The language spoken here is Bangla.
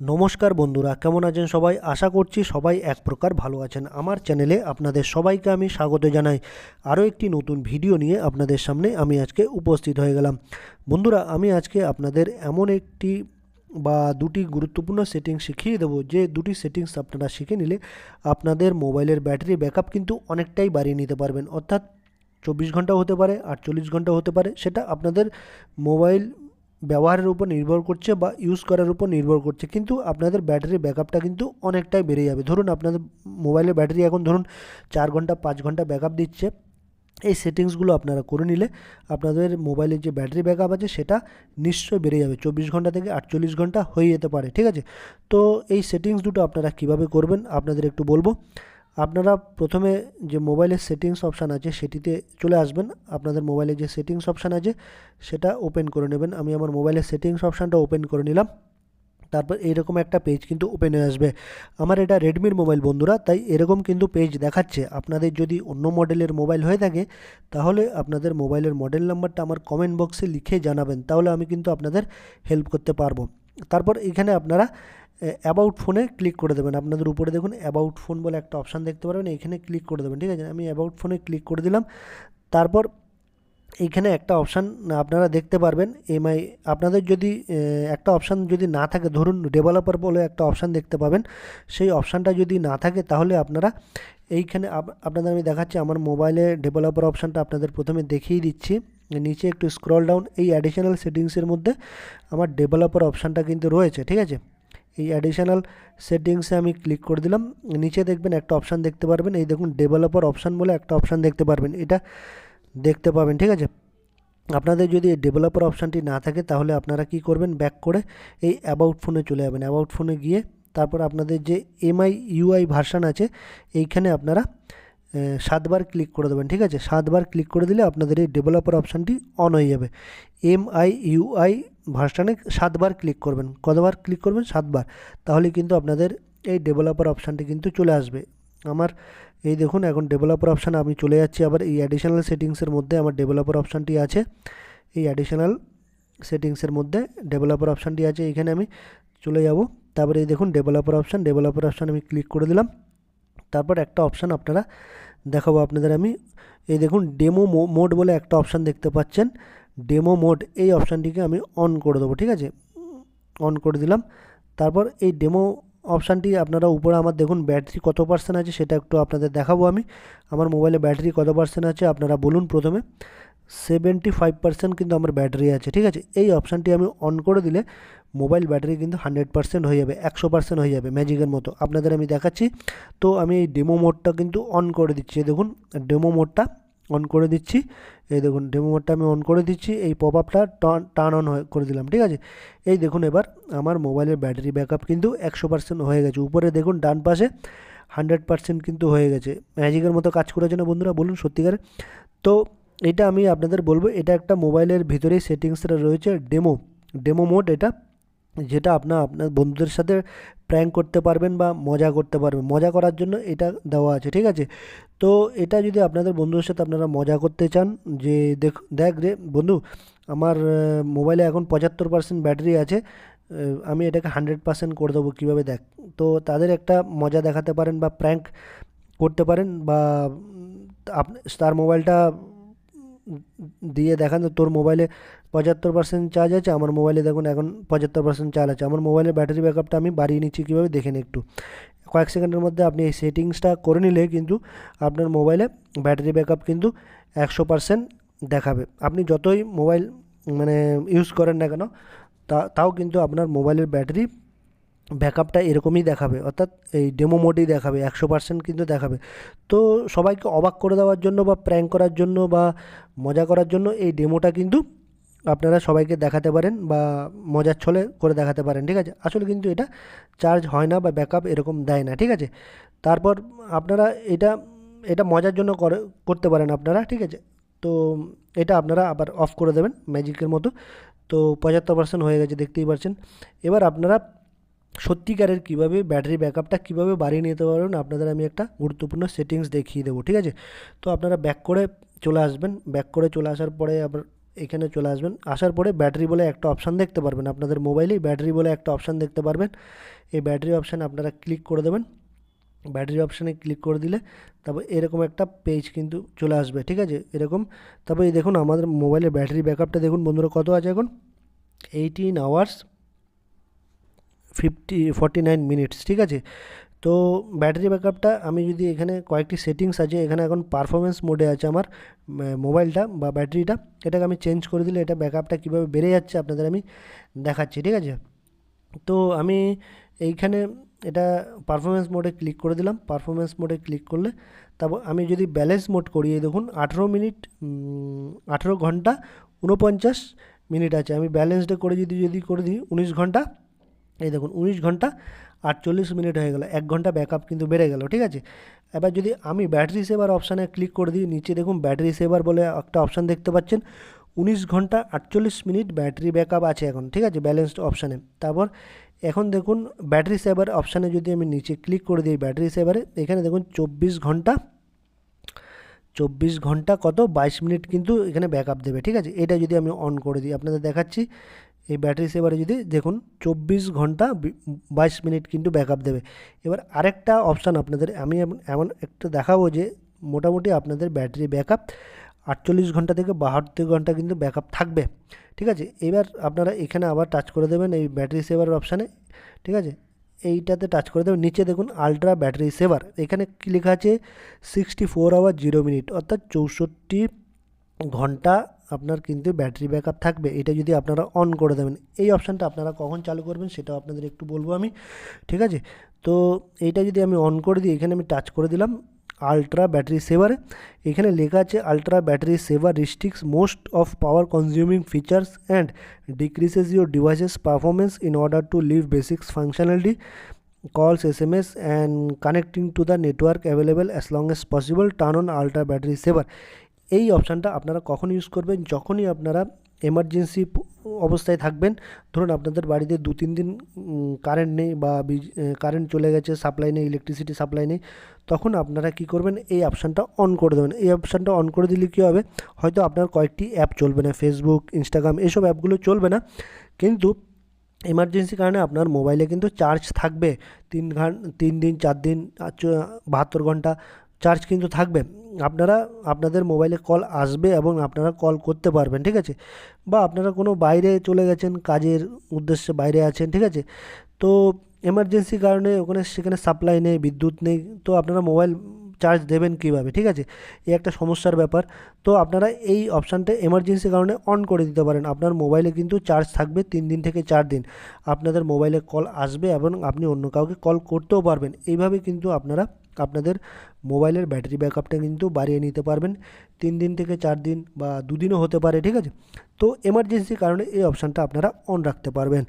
নমস্কার বন্ধুরা, কেমন আছেন সবাই? আশা করছি সবাই এক প্রকার ভালো আছেন। আমার চ্যানেলে আপনাদের সবাইকে আমি স্বাগত জানাই। আরও একটি নতুন ভিডিও নিয়ে আপনাদের সামনে আমি আজকে উপস্থিত হয়ে গেলাম। বন্ধুরা, আমি আজকে আপনাদের এমন একটি বা দুটি গুরুত্বপূর্ণ সেটিংস শিখিয়ে দেবো, যে দুটি সেটিংস আপনারা শিখে নিলে আপনাদের মোবাইলের ব্যাটারি ব্যাকআপ কিন্তু অনেকটাই বাড়িয়ে নিতে পারবেন। অর্থাৎ 24 ঘন্টাও হতে পারে, 48 ঘন্টাও হতে পারে, সেটা আপনাদের মোবাইল ব্যবহারের উপর নির্ভর করছে বা ইউজ করার উপর নির্ভর করছে, কিন্তু আপনাদের ব্যাটারি ব্যাকআপটা কিন্তু অনেকটাই বেড়ে যাবে। ধরুন আপনাদের মোবাইলের ব্যাটারি এখন ধরুন 4 ঘন্টা 5 ঘন্টা ব্যাকআপ দিচ্ছে। এই সেটিংসগুলো আপনারা করে নিলে আপনাদের মোবাইলের যে ব্যাটারি ব্যাকআপ আছে সেটা নিশ্চয়ই বেড়ে যাবে, 24 ঘন্টা থেকে 48 ঘন্টা হয়ে যেতে পারে। ঠিক আছে, তো এই সেটিংস দুটো আপনারা কিভাবে করবেন আপনাদের একটু বলবো। আপনারা প্রথমে যে মোবাইলের সেটিংস অপশান আছে সেটিতে চলে আসবেন। আপনাদের মোবাইলে যে সেটিংস অপশান আছে সেটা ওপেন করে নেবেন। আমি আমার মোবাইলের সেটিংস অপশানটা ওপেন করে নিলাম। তারপর এইরকম একটা পেজ কিন্তু ওপেন হয়ে আসবে। আমার এটা রেডমির মোবাইল বন্ধুরা, তাই এরকম কিন্তু পেজ দেখাচ্ছে। আপনাদের যদি অন্য মডেলের মোবাইল হয়ে থাকে তাহলে আপনাদের মোবাইলের মডেল নাম্বারটা আমার কমেন্ট বক্সে লিখে জানাবেন, তাহলে আমি কিন্তু আপনাদের হেল্প করতে পারবো। তারপর এখানে আপনারা অ্যাবাউট ফোনে ক্লিক করে দেবেন। আপনাদের উপরে দেখুন অ্যাবাউট ফোন বলে একটা অপশান দেখতে পারবেন, এখানে ক্লিক করে দেবেন। ঠিক আছে, আমি অ্যাবাউট ফোনে ক্লিক করে দিলাম। তারপর এইখানে একটা অপশান আপনারা দেখতে পারবেন এমআই। আপনাদের যদি একটা অপশান যদি না থাকে, ধরুন ডেভেলপার বলে একটা অপশান দেখতে পাবেন, সেই অপশানটা যদি না থাকে তাহলে আপনারা এইখানে আপনাদের আমি দেখাচ্ছি আমার মোবাইলে ডেভেলপার অপশানটা আপনাদের প্রথমে দেখিয়ে দিচ্ছি। নিচে একটু স্ক্রল ডাউন, এই অ্যাডিশনাল সেটিংসের মধ্যে আমার ডেভেলপার অপশানটা কিন্তু রয়েছে। ঠিক আছে, এই অ্যাডিশনাল সেটিংসে আমি ক্লিক করে দিলাম। নিচে দেখবেন একটা অপশান দেখতে পারবেন, এই দেখুন ডেভেলপার অপশান বলে একটা অপশান দেখতে পারবেন, এটা দেখতে পাবেন। ঠিক আছে, আপনাদের যদি এই ডেভেলপার অপশানটি না থাকে তাহলে আপনারা কি করবেন, ব্যাক করে এই অ্যাবাউট ফোনে চলে যাবেন। অ্যাবাউট ফোনে গিয়ে তারপর আপনাদের যে এমআই ইউআই ভার্সান আছে এইখানে আপনারা 7বার ক্লিক করে দেবেন। ঠিক আছে, 7বার ক্লিক করে দিলে আপনাদের এই ডেভেলপার অপশানটি অন হয়ে যাবে। এমআই ইউআই ভার্সানে 7বার ক্লিক করবেন। কতবার ক্লিক করবেন? 7বার। তাহলে কিন্তু আপনাদের এই ডেভেলপার অপশানটি কিন্তু চলে আসবে। আমার এই দেখুন এখন ডেভেলপার অপশান আমি চলে যাচ্ছি। আবার এই অ্যাডিশনাল সেটিংসের মধ্যে আমার ডেভেলপার অপশানটি আছে। এই অ্যাডিশনাল সেটিংসের মধ্যে ডেভেলপার অপশানটি আছে, এখানে আমি চলে যাব। তারপরে এই দেখুন ডেভেলপার অপশান আমি ক্লিক করে দিলাম। তারপর একটা অপশান আপনারা দেখাবো আপনাদের আমি, এই দেখুন ডেমো মোড বলে একটা অপশান দেখতে পাচ্ছেন। ডেমো মোড, এই অপশানটিকে আমি অন করে দেবো। ঠিক আছে, অন করে দিলাম। তারপর এই ডেমো অপশানটি আপনারা উপরে আমার দেখুন ব্যাটারি কত পার্সেন্ট আছে সেটা একটু আপনাদের দেখাবো আমি। আমার মোবাইলে ব্যাটারি কত পার্সেন্ট আছে আপনারা বলুন প্রথমে। 75% কিন্তু আমার ব্যাটারি আছে। ঠিক আছে, এই অপশানটি আমি অন করে দিলে মোবাইল ব্যাটারি কিন্তু 100% হয়ে যাবে, 100% হয়ে যাবে ম্যাজিকের মতো। আপনাদের আমি দেখাচ্ছি। তো আমি এই ডেমো মোডটা কিন্তু অন করে দিচ্ছি। দেখুন ডেমো মোডটা অন করে দিচ্ছি। এই দেখুন ডেমো মোডটা আমি অন করে দিচ্ছি, এই পপ আপটা টার্ন অন করে দিলাম। ঠিক আছে, এই দেখুন এবার আমার মোবাইলের ব্যাটারি ব্যাকআপ কিন্তু 100% হয়ে গেছে। উপরে দেখুন ডান পাশে 100% কিন্তু হয়ে গেছে, ম্যাজিকের মতো কাজ করেছে না বন্ধুরা, বলুন সত্যিকারে? তো এটা আমি আপনাদের বলবো, এটা একটা মোবাইলের ভিতরেই সেটিংসটা রয়েছে ডেমো ডেমো মোড, এটা যেটা আপনার বন্ধুদের সাথে প্র্যাঙ্ক করতে পারবেন বা মজা করতে পারবেন। মজা করার জন্য এটা দেওয়া আছে। ঠিক আছে, তো এটা যদি আপনাদের বন্ধুদের সাথে আপনারা মজা করতে চান, যে দেখ রে বন্ধু, আমার মোবাইলে এখন 75% ব্যাটারি আছে, আমি এটাকে 100% করে দেবো, কীভাবে দেখ। তো তাদের একটা মজা দেখাতে পারেন বা প্র্যাঙ্ক করতে পারেন, বা তার মোবাইলটা দিয়ে দেখান তোর মোবাইলে 75% চার্জ আছে, আমার মোবাইলে দেখুন এখন 75% চার্জ আছে। আমার মোবাইলের ব্যাটারি ব্যাকআপটা আমি বাড়িয়ে নিচ্ছি, কীভাবে দেখেন একটু। কয়েক সেকেন্ডের মধ্যে আপনি এই সেটিংসটা করে নিলে কিন্তু আপনার মোবাইলে ব্যাটারি ব্যাকআপ কিন্তু 100% দেখাবে। আপনি যতই মোবাইল মানে ইউজ করেন না কেন, তাও কিন্তু আপনার মোবাইলের ব্যাটারি ব্যাকআপটা এরকমই দেখাবে, অর্থাৎ এই ডেমো মোডেই দেখাবে, 100% কিন্তু দেখাবে। তো সবাইকে অবাক করে দেওয়ার জন্য বা প্র্যাঙ্ক করার জন্য বা মজা করার জন্য এই ডেমোটা কিন্তু আপনারা সবাইকে দেখাতে পারেন বা মজার ছলে করে দেখাতে পারেন। ঠিক আছে, আসলে কিন্তু এটা চার্জ হয় না বা ব্যাকআপ এরকম দেয় না। ঠিক আছে, তারপর আপনারা এটা এটা মজার জন্য করতে পারেন আপনারা। ঠিক আছে, তো এটা আপনারা আবার অফ করে দেবেন ম্যাজিকের মতো। তো 75% হয়ে গেছে, দেখতেই পাচ্ছেন। এবার আপনারা সত্যিকারের কীভাবে ব্যাটারি ব্যাকআপটা কীভাবে বাড়িয়ে নিতে পারবেন আপনাদের আমি একটা গুরুত্বপূর্ণ সেটিংস দেখিয়ে দেবো। ঠিক আছে, তো আপনারা ব্যাক করে চলে আসবেন। ব্যাক করে চলে আসার পরে আবার এখানে চলে আসবেন, আসার পরে ব্যাটারি বলে একটা অপশান দেখতে পারবেন, আপনাদের মোবাইলেই ব্যাটারি বলে একটা অপশান দেখতে পারবেন। এই ব্যাটারি অপশানে আপনারা ক্লিক করে দেবেন। ব্যাটারি অপশানে ক্লিক করে দিলে তারপর এরকম একটা পেজ কিন্তু চলে আসবে, ঠিক আছে, এরকম। তারপর এই দেখুন আমাদের মোবাইলের ব্যাটারি ব্যাকআপটা দেখুন বন্ধুরা কত আছে এখন, 18 hours 49 মিনিটস, ঠিক আছে। তো ব্যাটারি ব্যাকআপটা আমি যদি এখানে কয়েকটি সেটিংস আছে, এখানে এখন পারফরমেন্স মোডে আছে আমার মোবাইলটা বা ব্যাটারিটা, এটাকে আমি চেঞ্জ করে দিলে এটা ব্যাকআপটা কীভাবে বেড়ে যাচ্ছে আপনাদের আমি দেখাচ্ছি, ঠিক আছে। তো আমি এইখানে এটা পারফরমেন্স মোডে ক্লিক করে দিলাম। পারফরমেন্স মোডে ক্লিক করলে তারপর আমি যদি ব্যালেন্স মোড করি, এই দেখুন 18 ঘন্টা 49 মিনিট আছে। আমি ব্যালেন্সডে করে যদি করে দিই 19 ঘন্টা, এই দেখুন 19 ঘন্টা 48 মিনিট হয়ে গেল, 1 ঘন্টা ব্যাকআপ কিন্তু বেড়ে গেল, ঠিক আছে। এবার যদি আমি ব্যাটারি সেভার অপশানে ক্লিক করে দিই, নিচে দেখুন ব্যাটারি সেভার বলে একটা অপশান দেখতে পাচ্ছেন, 19 ঘন্টা 48 মিনিট ব্যাটারি ব্যাকআপ আছে এখন, ঠিক আছে, ব্যালেন্সড অপশানে। তারপর এখন দেখুন ব্যাটারি সেভার অপশানে যদি আমি নিচে ক্লিক করে দিই ব্যাটারি সেভারে, এখানে দেখুন 24 ঘন্টা কত 22 মিনিট কিন্তু এখানে ব্যাকআপ দেবে, ঠিক আছে। এটা যদি আমি অন করে দিই আপনাদের দেখাচ্ছি, এই ব্যাটারি সেভারে যদি দেখুন 24 ঘন্টা 22 মিনিট কিন্তু ব্যাকআপ দেবে। এবার আরেকটা অপশান আপনাদের আমি এমন একটা দেখাবো যে মোটামুটি আপনাদের ব্যাটারি ব্যাকআপ 48 ঘন্টা থেকে 72 ঘন্টা কিন্তু ব্যাকআপ থাকবে, ঠিক আছে। এবার আপনারা এখানে আবার টাচ করে দেবেন এই ব্যাটারি সেভার অপশানে, ঠিক আছে, এইটাতে টাচ করে দেবেন। নিচে দেখুন আলট্রা ব্যাটারি সেভার, এখানে কী লেখা আছে 64 আওয়ার 0 মিনিট, অর্থাৎ 64 ঘন্টা আপনার কিন্তু ব্যাটারি ব্যাকআপ থাকবে। এটা যদি আপনারা অন করে দেবেন, এই অপশানটা আপনারা কখন চালু করবেন সেটাও আপনাদের একটু বলবো আমি, ঠিক আছে। তো এইটা যদি আমি অন করে দিই, এখানে আমি টাচ করে দিলাম আলট্রা ব্যাটারি সেভারে, এখানে লেখা আছে ultra battery saver restricts most of power consuming features and decreases your devices performance in order to leave basics functionality, calls, SMS and connecting to the network available as long as possible, turn on ultra battery saver। এই অপশানটা আপনারা কখন ইউজ করবেন, যখনই আপনারা এমার্জেন্সি অবস্থায় থাকবেন, ধরুন আপনাদের বাড়িতে 2-3 দিন কারেন্ট নেই বা কারেন্ট চলে গেছে, সাপ্লাই নেই, ইলেকট্রিসিটি সাপ্লাই নেই, তখন আপনারা কি করবেন এই অপশানটা অন করে দেবেন। এই অপশানটা অন করে দিলে কী হবে, হয়তো আপনার কয়েকটি অ্যাপ চলবে না, ফেসবুক, ইনস্টাগ্রাম, এসব অ্যাপগুলো চলবে না, কিন্তু এমার্জেন্সি কারণে আপনার মোবাইলে কিন্তু চার্জ থাকবে 3 দিন 4 দিন 72 ঘন্টা চার্জ কিন্তু থাকবে। আপনারা আপনাদের মোবাইলে কল আসবে এবং আপনারা কল করতে পারবেন, ঠিক আছে। বা আপনারা কোনো বাইরে চলে গেছেন, কাজের উদ্দেশ্যে বাইরে আছেন, ঠিক আছে, তো এমার্জেন্সি কারণে ওখানে সেখানে সাপ্লাই নেই, বিদ্যুৎ নেই, তো আপনারা মোবাইল চার্জ দেবেন কীভাবে, ঠিক আছে, এই একটা সমস্যার ব্যাপার। তো আপনারা এই অপশানটা এমার্জেন্সি কারণে অন করে দিতে পারেন, আপনার মোবাইলে কিন্তু চার্জ থাকবে 3 দিন থেকে 4 দিন, আপনাদের মোবাইলে কল আসবে এবং আপনি অন্য কাউকে কল করতেও পারবেন। এইভাবে কিন্তু আপনারা আপনাদের মোবাইলের ব্যাটারি ব্যাকআপটা কিন্তু বাড়িয়ে নিতে পারবেন, 3 দিন থেকে 4 দিন বা 2 দিনও হতে পারে, ঠিক আছে। তো এমার্জেন্সি কারণে এই অপশানটা আপনারা অন রাখতে পারবেন।